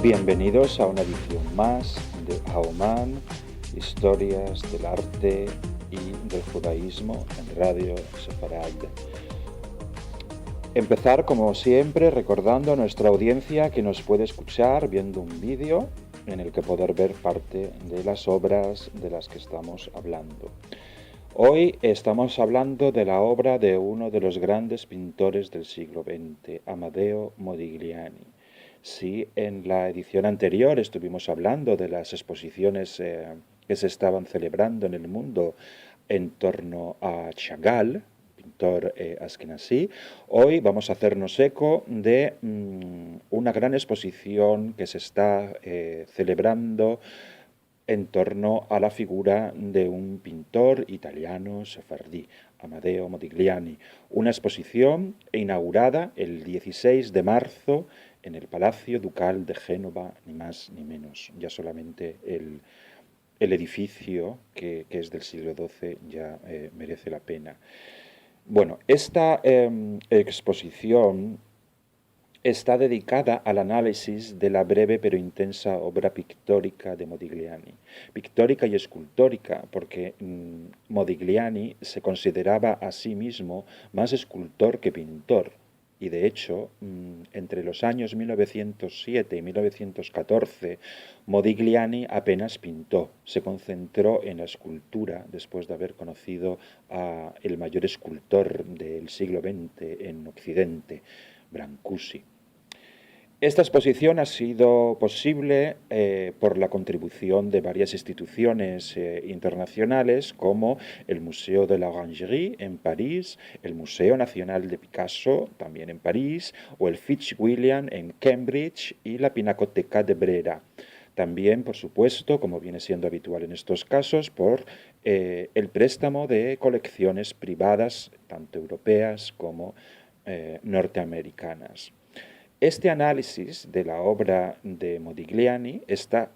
Bienvenidos a una edición más de Aoman, historias del arte y del judaísmo en Radio Sefarad. Empezar como siempre recordando a nuestra audiencia que nos puede escuchar viendo un vídeo en el que poder ver parte de las obras de las que estamos hablando. Hoy estamos hablando de la obra de uno de los grandes pintores del siglo XX, Amadeo Modigliani. Si en la edición anterior estuvimos hablando de las exposiciones que se estaban celebrando en el mundo en torno a Chagall, pintor askenazí, hoy vamos a hacernos eco de una gran exposición que se está celebrando en torno a la figura de un pintor italiano sefardí, Amadeo Modigliani. Una exposición inaugurada el 16 de marzo en el Palacio Ducal de Génova, ni más ni menos. Ya solamente el edificio, que es del siglo XII, ya merece la pena. Bueno, esta exposición está dedicada al análisis de la breve pero intensa obra pictórica de Modigliani. Pictórica y escultórica, porque Modigliani se consideraba a sí mismo más escultor que pintor. Y de hecho, entre los años 1907 y 1914, Modigliani apenas pintó. Se concentró en la escultura después de haber conocido al mayor escultor del siglo XX en Occidente, Brancusi. Esta exposición ha sido posible por la contribución de varias instituciones internacionales como el Museo de la Orangerie en París, el Museo Nacional de Picasso también en París, o el Fitzwilliam en Cambridge y la Pinacoteca de Brera. También, por supuesto, como viene siendo habitual en estos casos, por el préstamo de colecciones privadas, tanto europeas como norteamericanas. Este análisis de la obra de Modigliani está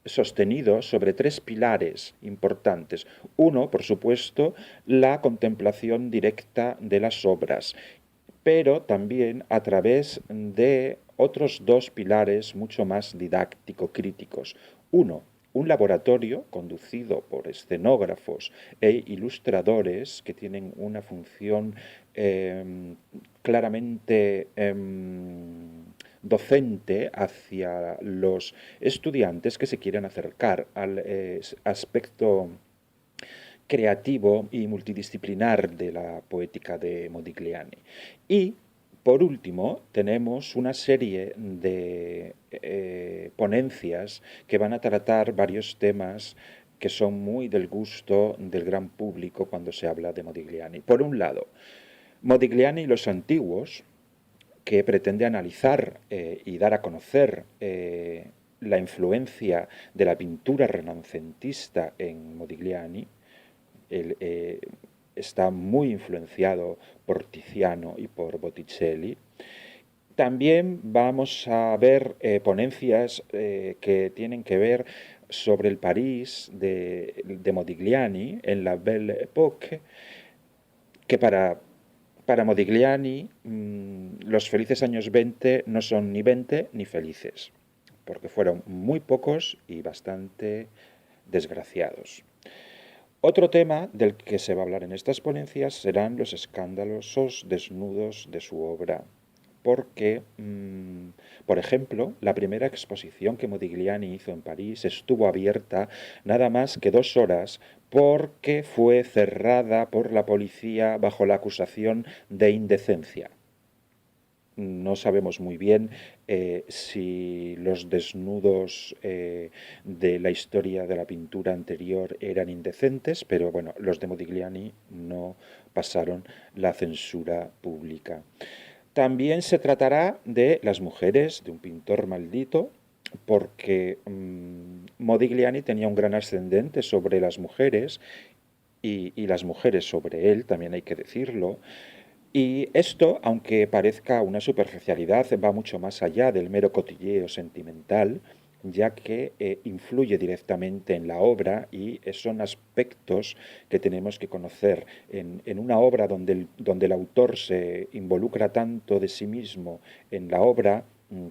sostenido sobre tres pilares importantes. Uno, por supuesto, la contemplación directa de las obras, pero también a través de otros dos pilares mucho más didáctico-críticos. Uno, un laboratorio conducido por escenógrafos e ilustradores que tienen una función claramente docente hacia los estudiantes que se quieren acercar al aspecto creativo y multidisciplinar de la poética de Modigliani. Y, por último, tenemos una serie de ponencias que van a tratar varios temas que son muy del gusto del gran público cuando se habla de Modigliani. Por un lado, Modigliani y los antiguos, que pretende analizar y dar a conocer la influencia de la pintura renacentista en Modigliani. Él está muy influenciado por Tiziano y por Botticelli. También vamos a ver ponencias que tienen que ver sobre el París de Modigliani en la Belle Époque, que para Modigliani los felices años 20 no son ni 20 ni felices, porque fueron muy pocos y bastante desgraciados. Otro tema del que se va a hablar en estas ponencias serán los escandalosos desnudos de su obra, porque, por ejemplo, la primera exposición que Modigliani hizo en París estuvo abierta nada más que 2 horas porque fue cerrada por la policía bajo la acusación de indecencia. No sabemos muy bien si los desnudos de la historia de la pintura anterior eran indecentes, pero bueno, los de Modigliani no pasaron la censura pública. También se tratará de las mujeres, de un pintor maldito, porque Modigliani tenía un gran ascendente sobre las mujeres y las mujeres sobre él, también hay que decirlo. Y esto, aunque parezca una superficialidad, va mucho más allá del mero cotilleo sentimental, ya que influye directamente en la obra y son aspectos que tenemos que conocer. En una obra donde el autor se involucra tanto de sí mismo en la obra,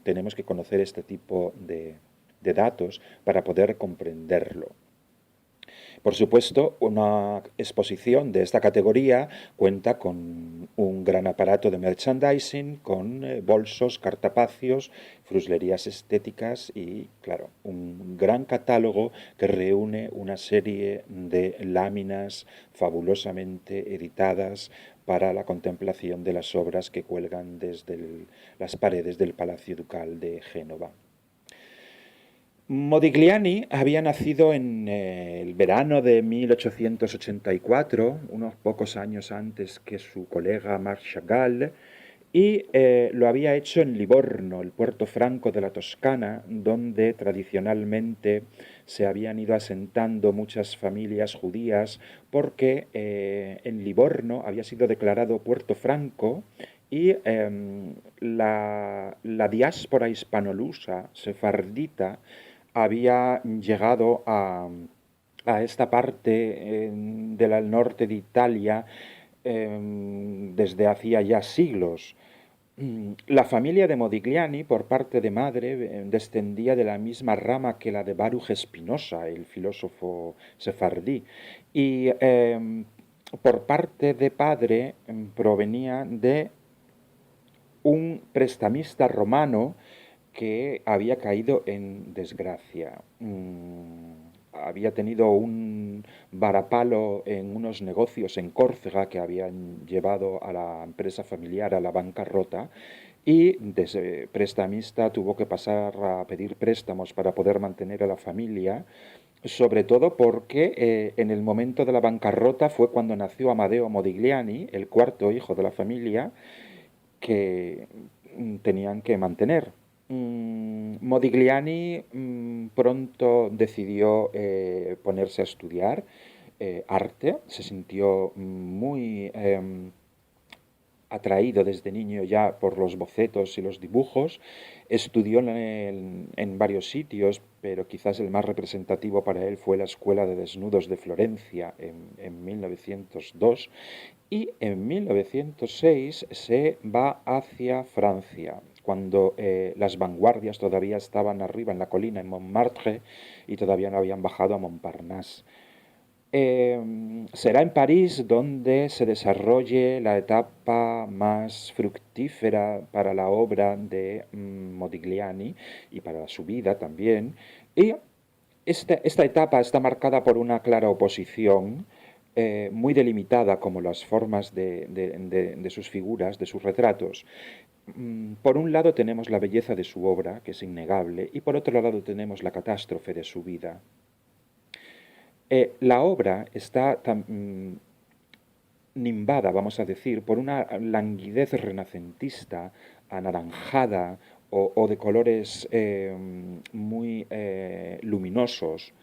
tenemos que conocer este tipo de datos para poder comprenderlo. Por supuesto, una exposición de esta categoría cuenta con un gran aparato de merchandising, con bolsos, cartapacios, fruslerías estéticas y, claro, un gran catálogo que reúne una serie de láminas fabulosamente editadas para la contemplación de las obras que cuelgan desde las paredes del Palacio Ducal de Génova. Modigliani había nacido en el verano de 1884, unos pocos años antes que su colega Marc Chagall, y lo había hecho en Livorno, el puerto franco de la Toscana, donde tradicionalmente se habían ido asentando muchas familias judías, porque en Livorno había sido declarado puerto franco y la diáspora hispanolusa, sefardita, había llegado a esta parte del norte de Italia desde hacía ya siglos. La familia de Modigliani, por parte de madre, descendía de la misma rama que la de Baruch Spinoza, el filósofo sefardí, y por parte de padre provenía de un prestamista romano que había caído en desgracia. Había tenido un varapalo en unos negocios en Córcega que habían llevado a la empresa familiar a la bancarrota y desde prestamista tuvo que pasar a pedir préstamos para poder mantener a la familia, sobre todo porque en el momento de la bancarrota fue cuando nació Amadeo Modigliani, el cuarto hijo de la familia, que tenían que mantener. Modigliani pronto decidió ponerse a estudiar arte, se sintió muy atraído desde niño ya por los bocetos y los dibujos, estudió en varios sitios, pero quizás el más representativo para él fue la Escuela de Desnudos de Florencia en 1902 y en 1906 se va hacia Francia, cuando las vanguardias todavía estaban arriba en la colina en Montmartre y todavía no habían bajado a Montparnasse. Será en París donde se desarrolle la etapa más fructífera para la obra de Modigliani y para su vida también. Y esta etapa está marcada por una clara oposición muy delimitada como las formas de sus figuras, de sus retratos. Por un lado tenemos la belleza de su obra, que es innegable, y por otro lado tenemos la catástrofe de su vida. La obra está nimbada, vamos a decir, por una languidez renacentista, anaranjada o de colores muy luminosos,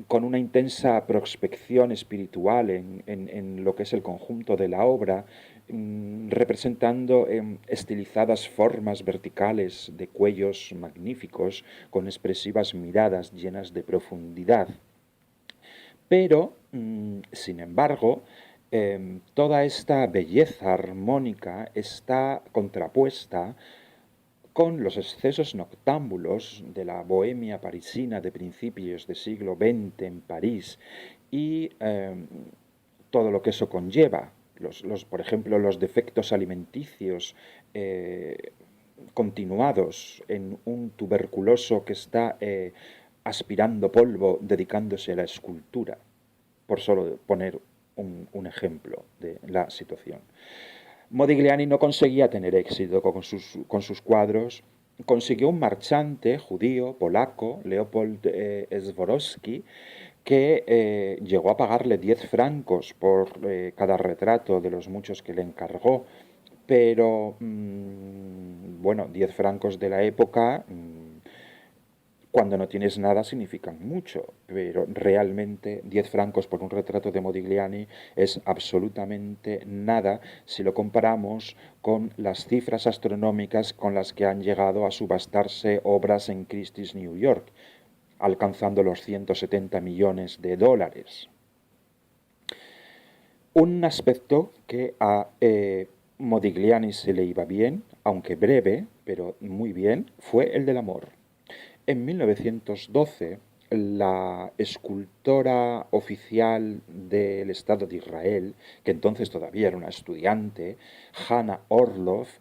con una intensa prospección espiritual en lo que es el conjunto de la obra, representando estilizadas formas verticales de cuellos magníficos, con expresivas miradas llenas de profundidad. Pero, sin embargo, toda esta belleza armónica está contrapuesta con los excesos noctámbulos de la bohemia parisina de principios del siglo XX en París y todo lo que eso conlleva. Por ejemplo, los defectos alimenticios continuados en un tuberculoso que está aspirando polvo dedicándose a la escultura, por solo poner un ejemplo de la situación. Modigliani no conseguía tener éxito con sus cuadros. Consiguió un marchante judío, polaco, Leopold Sborowski, que llegó a pagarle 10 francos por cada retrato de los muchos que le encargó. Pero, bueno, 10 francos de la época, cuando no tienes nada, significan mucho, pero realmente 10 francos por un retrato de Modigliani es absolutamente nada si lo comparamos con las cifras astronómicas con las que han llegado a subastarse obras en Christie's New York, alcanzando los 170 millones de dólares. Un aspecto que a Modigliani se le iba bien, aunque breve, pero muy bien, fue el del amor. En 1912, la escultora oficial del Estado de Israel, que entonces todavía era una estudiante, Hannah Orloff,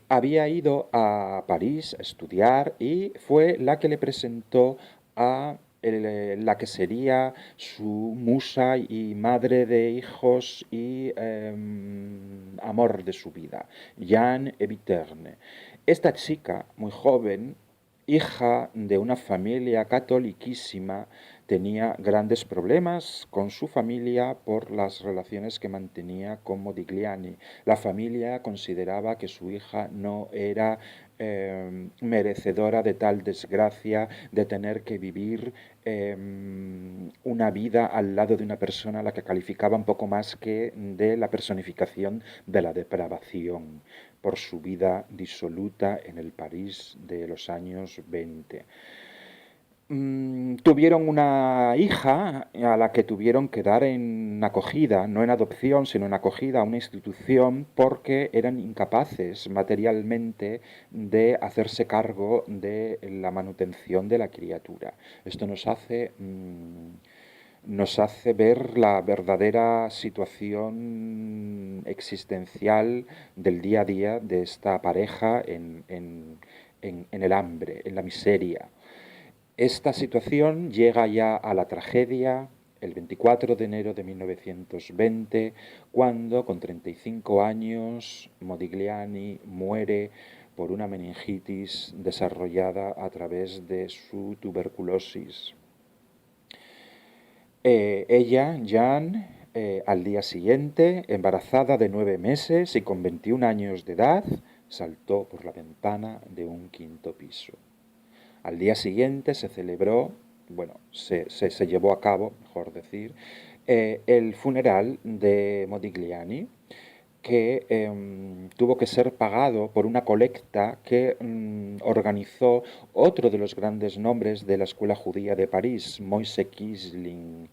había ido a París a estudiar y fue la que le presentó a la que sería su musa y madre de hijos y amor de su vida, Jeanne Eviterne. Esta chica, muy joven, hija de una familia catoliquísima, tenía grandes problemas con su familia por las relaciones que mantenía con Modigliani. La familia consideraba que su hija no era merecedora de tal desgracia de tener que vivir una vida al lado de una persona a la que calificaba un poco más que de la personificación de la depravación por su vida disoluta en el París de los años 20. Tuvieron una hija a la que tuvieron que dar en acogida, no en adopción, sino en acogida a una institución porque eran incapaces materialmente de hacerse cargo de la manutención de la criatura. Esto nos hace ver la verdadera situación existencial del día a día de esta pareja en el hambre, en la miseria. Esta situación llega ya a la tragedia el 24 de enero de 1920, cuando con 35 años Modigliani muere por una meningitis desarrollada a través de su tuberculosis. Ella, Jeanne, al día siguiente, embarazada de 9 meses y con 21 años de edad, saltó por la ventana de un quinto piso. Al día siguiente se celebró, se llevó a cabo, mejor decir, el funeral de Modigliani, que tuvo que ser pagado por una colecta que organizó otro de los grandes nombres de la escuela judía de París, Moïse Kisling.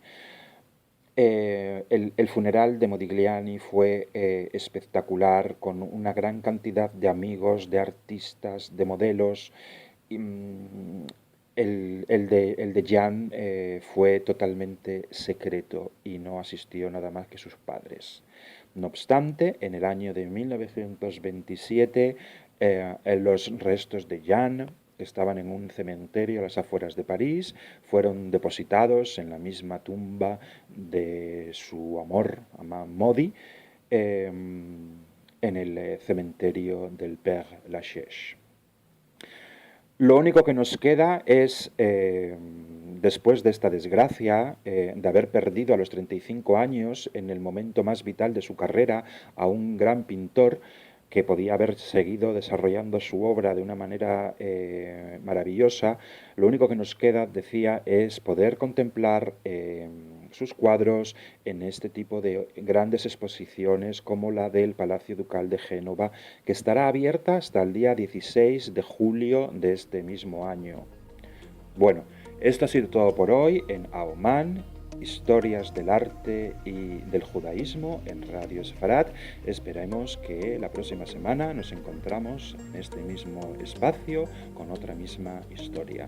El funeral de Modigliani fue espectacular, con una gran cantidad de amigos, de artistas, de modelos. El de Jeanne fue totalmente secreto y no asistió nada más que sus padres. No obstante, en el año de 1927, los restos de Jeanne, que estaban en un cementerio a las afueras de París, fueron depositados en la misma tumba de su amor, Modi, en el cementerio del Père Lachaise. Lo único que nos queda es, después de esta desgracia, de haber perdido a los 35 años, en el momento más vital de su carrera, a un gran pintor que podía haber seguido desarrollando su obra de una manera maravillosa, lo único que nos queda, decía, es poder contemplar sus cuadros en este tipo de grandes exposiciones como la del Palacio Ducal de Génova, que estará abierta hasta el día 16 de julio de este mismo año. Bueno, esto ha sido todo por hoy en Aoman, historias del arte y del judaísmo en Radio Sefarad. Esperemos que la próxima semana nos encontramos en este mismo espacio con otra misma historia.